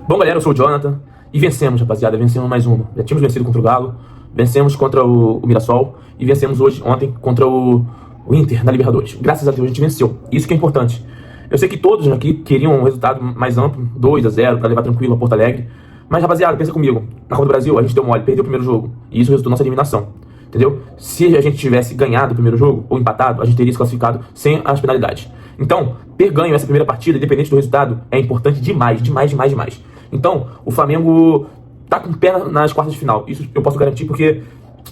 Bom, galera, eu sou o Jonathan e vencemos, rapaziada, vencemos mais uma. Já tínhamos vencido contra o Galo, vencemos contra o Mirassol e vencemos ontem contra o Inter na Libertadores. Graças a Deus a gente venceu, isso que é importante. Eu sei que todos aqui queriam um resultado mais amplo, 2-0, para levar tranquilo a Porto Alegre. Mas, rapaziada, pensa comigo, na Copa do Brasil a gente deu mole, perdeu o primeiro jogo e isso resultou na nossa eliminação, entendeu? Se a gente tivesse ganhado o primeiro jogo ou empatado, a gente teria se classificado sem as penalidades. Então, ter ganho essa primeira partida, independente do resultado, é importante demais, demais, demais, demais. Então, o Flamengo tá com o pé nas quartas de final. Isso eu posso garantir porque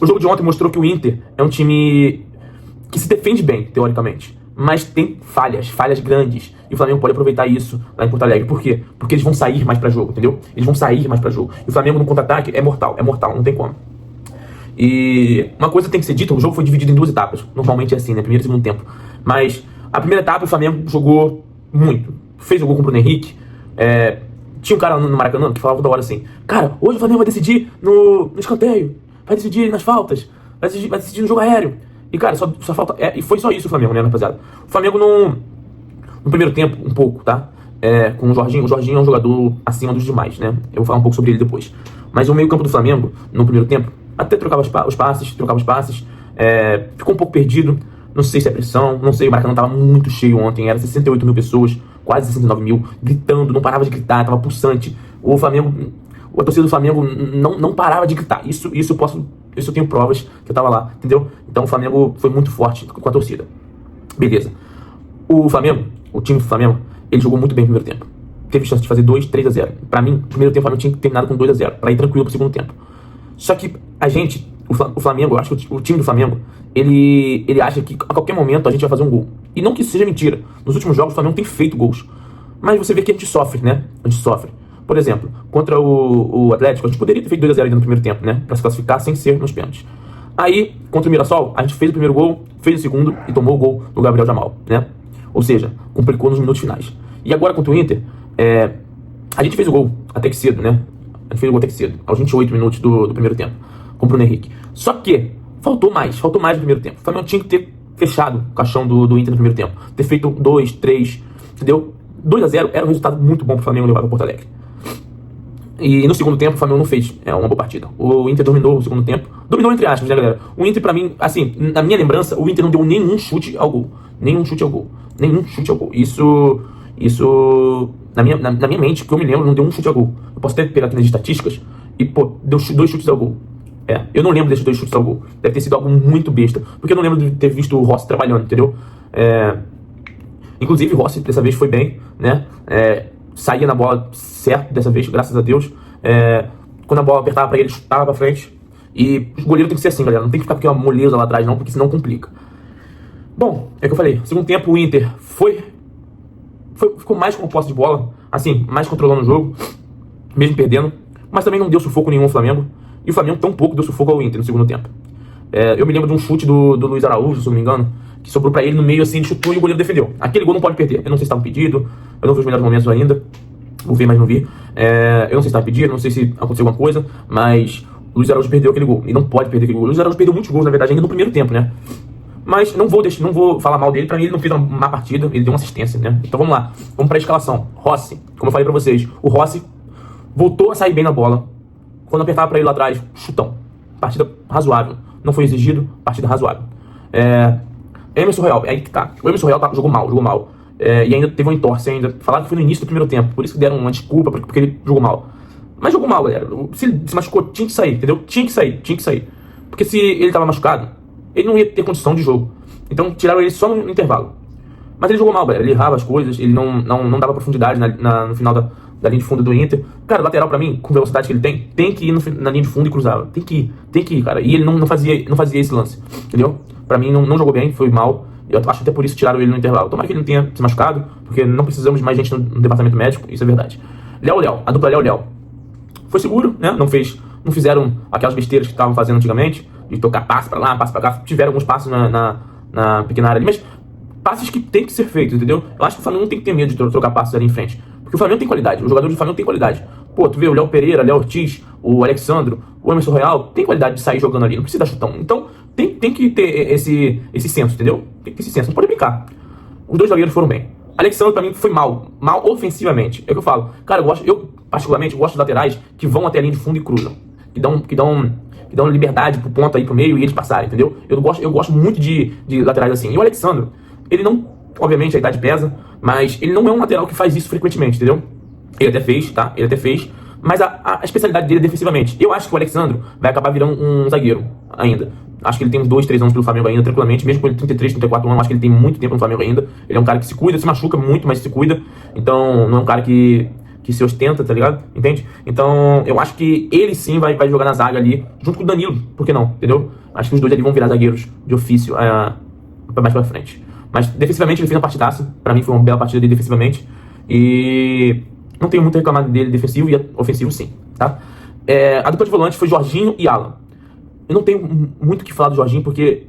o jogo de ontem mostrou que o Inter é um time que se defende bem, teoricamente, mas tem falhas grandes. E o Flamengo pode aproveitar isso lá em Porto Alegre. Por quê? Porque eles vão sair mais pra jogo, entendeu? Eles vão sair mais pra jogo. E o Flamengo no contra-ataque é mortal, não tem como. E uma coisa tem que ser dita, o jogo foi dividido em duas etapas. Normalmente é assim, né? Primeiro e segundo tempo. Mas a primeira etapa o Flamengo jogou muito. Fez o gol com o Bruno Henrique. Tinha um cara no Maracanã que falava toda hora assim: cara, hoje o Flamengo vai decidir no escanteio, vai decidir nas faltas, vai decidir no jogo aéreo. E cara, só falta. E foi só isso o Flamengo, né, rapaziada? O Flamengo no primeiro tempo, um pouco, tá? Com o Jorginho. O Jorginho é um jogador acima dos demais, né? Eu vou falar um pouco sobre ele depois. Mas o meio-campo do Flamengo, no primeiro tempo, até trocava os passes, ficou um pouco perdido. Não sei se é pressão, não sei, o Maracanã tava muito cheio ontem, era 68 mil pessoas, quase 69 mil, gritando, não parava de gritar, tava pulsante. A torcida do Flamengo não parava de gritar. Isso eu tenho provas que eu tava lá, entendeu? Então o Flamengo foi muito forte com a torcida. Beleza. O time do Flamengo, ele jogou muito bem no primeiro tempo. Teve chance de fazer 2-3-0. Pra mim, no primeiro tempo o Flamengo tinha terminado com 2-0, pra ir tranquilo pro segundo tempo. Só que o Flamengo, eu acho que o time do Flamengo, ele acha que a qualquer momento a gente vai fazer um gol. E não que isso seja mentira. Nos últimos jogos o Flamengo tem feito gols. Mas você vê que a gente sofre, né? A gente sofre. Por exemplo, contra o Atlético, a gente poderia ter feito 2-0 ainda no primeiro tempo, né? Pra se classificar sem ser nos pênaltis. Aí, contra o Mirassol, a gente fez o primeiro gol, fez o segundo e tomou o gol do Gabriel Jamal, né? Ou seja, complicou nos minutos finais. E agora contra o Inter, a gente fez o gol até que cedo, né? A gente fez o gol até que cedo, aos 28 minutos do primeiro tempo, com o Bruno Henrique. Só que faltou mais no primeiro tempo. O Flamengo tinha que ter fechado o caixão do Inter no primeiro tempo. Ter feito 2, 3, entendeu? 2-0 era um resultado muito bom pro Flamengo levar pra Porto Alegre. E no segundo tempo o Flamengo não fez uma boa partida. O Inter dominou o segundo tempo. Dominou entre aspas, né, galera? O Inter, pra mim, assim, na minha lembrança, o Inter não deu nenhum chute ao gol. Isso na minha mente, que eu me lembro, não deu um chute ao gol. Eu posso até pegar aqui nas estatísticas e, pô, deu 2 chutes ao gol. Eu não lembro desses 2 chutes ao gol. Deve ter sido algo muito besta. Porque eu não lembro de ter visto o Rossi trabalhando, entendeu? Inclusive o Rossi dessa vez foi bem, né? Saía na bola certo dessa vez, graças a Deus. Quando a bola apertava pra ele, chutava pra frente. E o goleiro tem que ser assim, galera. Não tem que ficar com aquela moleza lá atrás, não, porque senão complica. Bom, é o que eu falei. Segundo tempo, o Inter ficou mais com o posse de bola, assim, mais controlando o jogo, mesmo perdendo. Mas também não deu sufoco nenhum ao Flamengo. E o Flamengo tampouco deu sufoco ao Inter no segundo tempo. Eu me lembro de um chute do Luiz Araújo, se não me engano, que sobrou pra ele no meio, assim, ele chutou e o goleiro defendeu. Aquele gol não pode perder. Eu não sei se estava impedido, eu não vi os melhores momentos ainda. Vou ver, mas não vi. Eu não sei se estava impedido, não sei se aconteceu alguma coisa, mas o Luiz Araújo perdeu aquele gol. E não pode perder aquele gol. O Luiz Araújo perdeu muitos gols, na verdade, ainda no primeiro tempo, né? Mas não vou falar mal dele. Pra mim ele não fez uma má partida, ele deu uma assistência, né? Então vamos lá, vamos pra escalação. Rossi, como eu falei pra vocês, o Rossi voltou a sair bem na bola. Quando apertava pra ele lá atrás, chutão. Partida razoável. Não foi exigido, partida razoável. Emerson Royal, é aí que tá. O Emerson Royal jogou mal. E ainda teve uma entorse ainda. Falaram que foi no início do primeiro tempo, por isso que deram uma desculpa, porque ele jogou mal. Mas jogou mal, galera. Se ele se machucou, tinha que sair, entendeu? Tinha que sair. Porque se ele tava machucado, ele não ia ter condição de jogo. Então tiraram ele só no intervalo. Mas ele jogou mal, galera. Ele errava as coisas, ele não dava profundidade no final da linha de fundo do Inter. Cara, o lateral pra mim, com a velocidade que ele tem que ir na linha de fundo e cruzava. Tem que ir, cara. E ele não fazia esse lance, entendeu? Pra mim não jogou bem, foi mal. Eu acho que até por isso tiraram ele no intervalo. Tomara que ele não tenha se machucado, porque não precisamos de mais gente no departamento médico, isso é verdade. Léo, a dupla Léo. Foi seguro, né? Não fizeram aquelas besteiras que estavam fazendo antigamente, de tocar passe pra lá, passe pra cá. Tiveram alguns passes na pequena área ali, mas passes que tem que ser feitos, entendeu? Eu acho que o Flamengo não tem que ter medo de trocar passes ali em frente. Porque o Flamengo tem qualidade, os jogadores do Flamengo tem qualidade. Pô, tu vê o Léo Pereira, Léo Ortiz, o Alexandro, o Emerson Royal, tem qualidade de sair jogando ali, não precisa dar chutão. Então, tem que ter esse senso, entendeu? Tem que ter esse senso, não pode brincar. Os 2 zagueiros foram bem. Alexandre, pra mim, foi mal ofensivamente. É o que eu falo. Cara, eu particularmente gosto de laterais que vão até a linha de fundo e cruzam. Que dão liberdade pro ponta aí pro meio e eles passarem, entendeu? Eu gosto muito de laterais assim. E o Alexandre, ele não, obviamente a idade pesa, mas ele não é um lateral que faz isso frequentemente, entendeu? Ele até fez, tá? Ele até fez. Mas a especialidade dele é defensivamente. Eu acho que o Alexandre vai acabar virando um zagueiro ainda. Acho que ele tem uns 2, 3 anos pelo Flamengo ainda, tranquilamente. Mesmo com ele 33, 34 anos, acho que ele tem muito tempo no Flamengo ainda. Ele é um cara que se cuida, se machuca muito, mas se cuida. Então, não é um cara que se ostenta, tá ligado? Entende? Então, eu acho que ele sim vai jogar na zaga ali, junto com o Danilo. Por que não? Entendeu? Acho que os dois ali vão virar zagueiros de ofício mais pra frente. Mas, defensivamente, ele fez uma partidaça. Pra mim, foi uma bela partida dele defensivamente. E não tenho muito a reclamar dele defensivo e ofensivo, sim, tá? A dupla de volante foi Jorginho e Alan. Eu não tenho muito o que falar do Jorginho, porque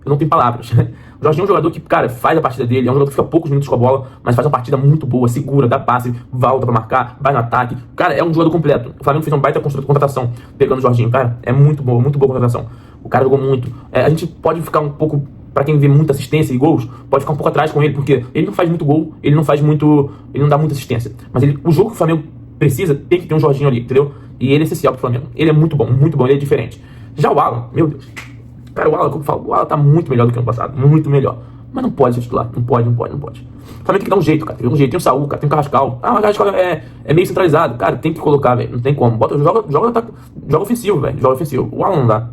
eu não tenho palavras. O Jorginho é um jogador que, cara, faz a partida dele, é um jogador que fica poucos minutos com a bola, mas faz uma partida muito boa, segura, dá passe, volta pra marcar, vai no ataque. Cara, é um jogador completo. O Flamengo fez uma baita contratação pegando o Jorginho, cara. É muito boa contratação. O cara jogou muito. A gente pode ficar um pouco, pra quem vê muita assistência e gols, pode ficar um pouco atrás com ele, porque ele não faz muito gol, ele não dá muita assistência. Mas o jogo que o Flamengo precisa, tem que ter um Jorginho ali, entendeu? E ele é essencial pro Flamengo. Ele é muito bom, ele é diferente. Já o Alan, meu Deus. Cara, o Alan, como eu falo, o Alan tá muito melhor do que ano passado. Muito melhor. Mas não pode ser titular. Não pode. O Flamengo tem que dar um jeito, cara. Tem um jeito. Tem o Saúl, cara. Tem o Carrascal. O Carrascal é meio centralizado. Cara, tem que colocar, velho. Não tem como. Joga ofensivo, velho. Joga ofensivo. O Alan não dá.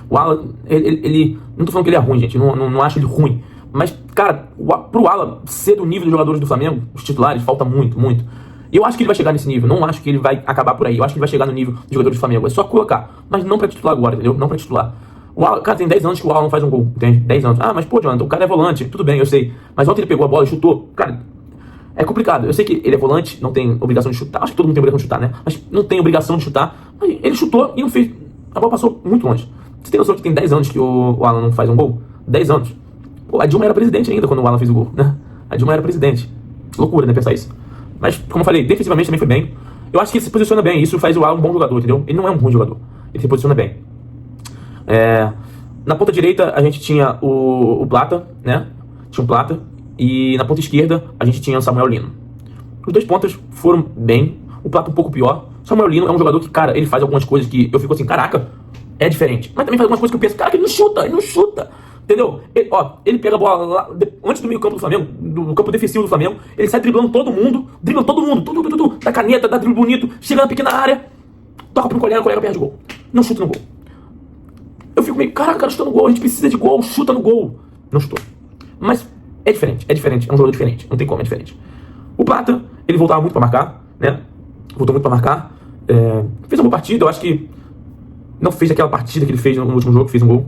O Alan, ele não tô falando que ele é ruim, gente. Não acho ele ruim. Mas, cara, pro Alan ser do nível dos jogadores do Flamengo, os titulares, falta muito, muito. Eu acho que ele vai chegar nesse nível, não acho que ele vai acabar por aí. Eu acho que ele vai chegar no nível dos jogadores do Flamengo. É só colocar, mas não pra titular agora, entendeu? Não pra titular. O Alan, cara, tem 10 anos que o Alan não faz um gol, entende? 10 anos. Mas pô, Jonathan, o cara é volante, tudo bem, eu sei. Mas ontem ele pegou a bola e chutou. Cara, é complicado. Eu sei que ele é volante, não tem obrigação de chutar. Acho que todo mundo tem obrigação de chutar, né? Mas não tem obrigação de chutar. Mas ele chutou e não fez. A bola passou muito longe. Você tem noção que tem 10 anos que o Alan não faz um gol? 10 anos. Pô, a Dilma era presidente ainda quando o Alan fez o gol, né? A Dilma era presidente. Loucura, né, pensar isso. Mas, como eu falei, defensivamente também foi bem. Eu acho que ele se posiciona bem. Isso faz o Alan um bom jogador, entendeu? Ele não é um ruim jogador. Ele se posiciona bem. Na ponta direita, a gente tinha o Plata, né? Tinha o Plata. E na ponta esquerda, a gente tinha o Samuel Lino. Os dois pontas foram bem. O Plata um pouco pior. O Samuel Lino é um jogador que, cara, ele faz algumas coisas que eu fico assim, caraca, é diferente. Mas também faz algumas coisas que eu penso, cara, ele não chuta. Entendeu? Ele pega a bola lá, antes do meio campo do Flamengo, do campo defensivo do Flamengo, ele sai driblando todo mundo, tudo, dá caneta, dá drible bonito, chega na pequena área, toca pro colega, o colega perde o gol. Não chuta no gol. Eu fico meio, caraca, o cara chuta no gol, a gente precisa de gol, chuta no gol. Não chutou. Mas é diferente, é um jogador diferente, não tem como, é diferente. O Plata, ele voltava muito pra marcar, né? Voltou muito pra marcar. Fez uma boa partida, eu acho que não fez aquela partida que ele fez no último jogo, que fez um gol.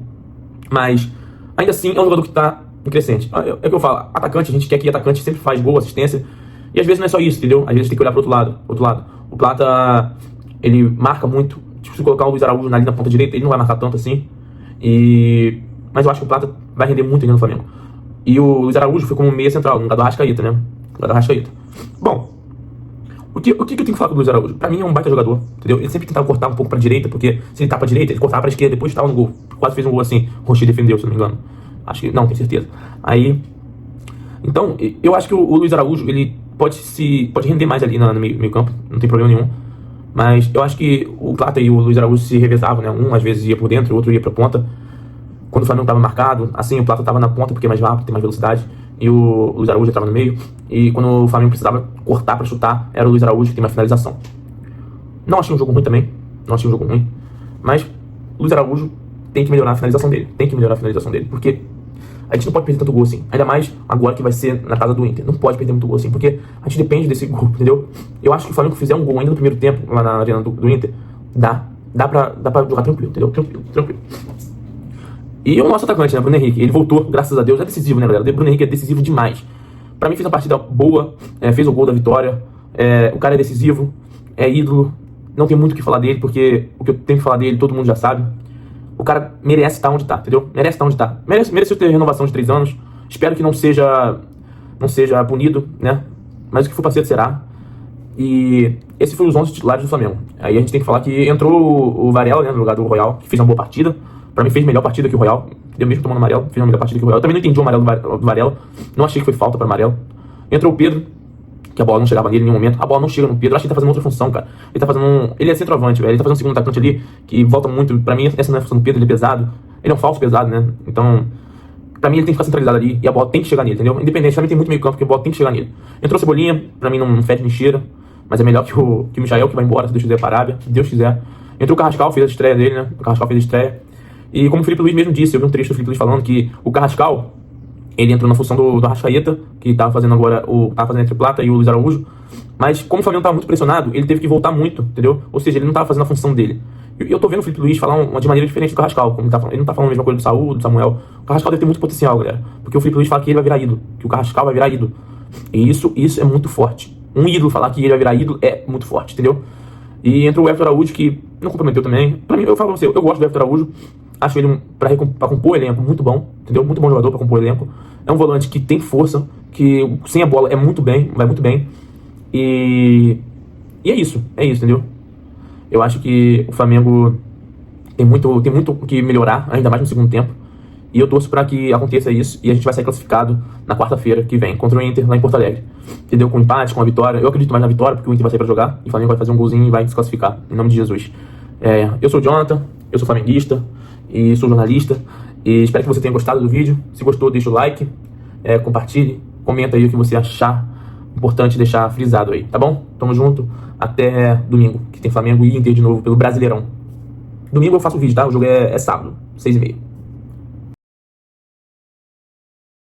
Mas ainda assim é um jogador que tá em crescente. É o que eu falo, atacante, a gente quer que atacante sempre faz gol, assistência. E às vezes não é só isso, entendeu? Às vezes tem que olhar pro outro lado. O Plata, ele marca muito. Tipo, se colocar o Luiz Araújo ali na ponta direita, ele não vai marcar tanto assim. Mas eu acho que o Plata vai render muito ainda no Flamengo. E o Luiz Araújo foi como meia central, no lugar do Arrascaeta, né? No lugar do Arrascaeta. Bom, o que eu tenho que falar do Luiz Araújo? Pra mim é um baita jogador, entendeu? Ele sempre tentava cortar um pouco pra direita, porque se ele tá pra direita, ele cortava pra esquerda, depois estava no gol. Quase fez um gol assim, o Rocher defendeu, se não me engano. Acho que, não, tenho certeza. Então, eu acho que o Luiz Araújo, ele pode render mais ali no meio campo, não tem problema nenhum. Mas eu acho que o Plata e o Luiz Araújo se revezavam, né? Um às vezes ia por dentro, o outro ia pra ponta. Quando o Flamengo tava marcado, assim, o Plata tava na ponta porque é mais rápido, tem mais velocidade. E o Luiz Araújo estava no meio. E quando o Flamengo precisava cortar pra chutar, era o Luiz Araújo que tem mais finalização. Não achei um jogo ruim também. Mas o Luiz Araújo tem que melhorar a finalização dele. Porque a gente não pode perder tanto gol assim. Ainda mais agora que vai ser na casa do Inter. Não pode perder muito gol assim. Porque a gente depende desse gol, entendeu? Eu acho que o Flamengo fizer um gol ainda no primeiro tempo, lá na arena do Inter, dá pra jogar tranquilo, entendeu? Tranquilo. E o nosso atacante, né, Bruno Henrique, ele voltou, graças a Deus, é decisivo, né, galera? O Bruno Henrique é decisivo demais. Pra mim fez uma partida boa, fez o gol da vitória, o cara é decisivo, é ídolo, não tem muito o que falar dele, porque o que eu tenho que falar dele todo mundo já sabe. O cara merece estar onde tá, entendeu? Mereceu ter renovação de 3 anos, espero que não seja punido, né? Mas o que for pra ser, será. E esse foi os 11 titulares do Flamengo. Aí a gente tem que falar que entrou o Varela, né, no lugar do Royal, que fez uma boa partida. Pra mim fez melhor partida que o Royal. Eu mesmo tomando amarelo, fez uma melhor partida que o Royal. Eu também não entendi o amarelo do Varela. Não achei que foi falta pra amarelo. Entrou o Pedro, que a bola não chegava nele em nenhum momento. A bola não chega no Pedro. Eu acho que ele tá fazendo outra função, cara. Ele tá fazendo Ele é centroavante, velho. Ele tá fazendo um segundo atacante ali, que volta muito. Pra mim, essa não é a função do Pedro, ele é pesado. Ele é um falso pesado, né? Então, pra mim, ele tem que ficar centralizado ali e a bola tem que chegar nele, entendeu? Independente, também tem muito meio campo, porque a bola tem que chegar nele. Entrou Cebolinha, pra mim não fede nem cheira, mas é melhor que o Michael, que vai embora, se Deus quiser, para a Arábia, se Deus quiser. Entrou o Carrascal, fez a estreia dele, né? O Carrascal fez a estreia. E como o Felipe Luiz mesmo disse, eu vi um trecho do Felipe Luiz falando que o Carrascal, ele entrou na função do Arrascaeta, que tava fazendo agora tava fazendo entre Plata e o Luiz Araújo. Mas como o Flamengo tava muito pressionado, ele teve que voltar muito, entendeu? Ou seja, ele não tava fazendo a função dele. E eu tô vendo o Felipe Luiz falar de maneira diferente do Carrascal. Como ele não tá falando a mesma coisa do Saúl, do Samuel. O Carrascal deve ter muito potencial, galera. Porque o Felipe Luiz fala que ele vai virar ídolo, que o Carrascal vai virar ídolo. E isso é muito forte. Um ídolo falar que ele vai virar ídolo é muito forte, entendeu? E entrou o Everton Araújo, que não comprometeu também. Pra mim, eu falo pra você, eu gosto do Everton Araújo. Acho ele pra compor o elenco muito bom, entendeu? Muito bom jogador pra compor o elenco. É um volante que tem força, que sem a bola vai muito bem. E é isso, entendeu? Eu acho que o Flamengo tem muito o que melhorar, ainda mais no segundo tempo. E eu torço pra que aconteça isso e a gente vai sair classificado na quarta-feira que vem, contra o Inter lá em Porto Alegre. Entendeu? Com empate, com a vitória. Eu acredito mais na vitória, porque o Inter vai sair pra jogar e o Flamengo vai fazer um golzinho e vai se classificar, em nome de Jesus. Eu sou o Jonathan, eu sou flamenguista e sou jornalista. E espero que você tenha gostado do vídeo. Se gostou, deixa o like, compartilhe, comenta aí o que você achar importante deixar frisado aí, tá bom? Tamo junto, até domingo, que tem Flamengo e Inter de novo pelo Brasileirão. Domingo eu faço o vídeo, tá? O jogo é sábado, 6h30.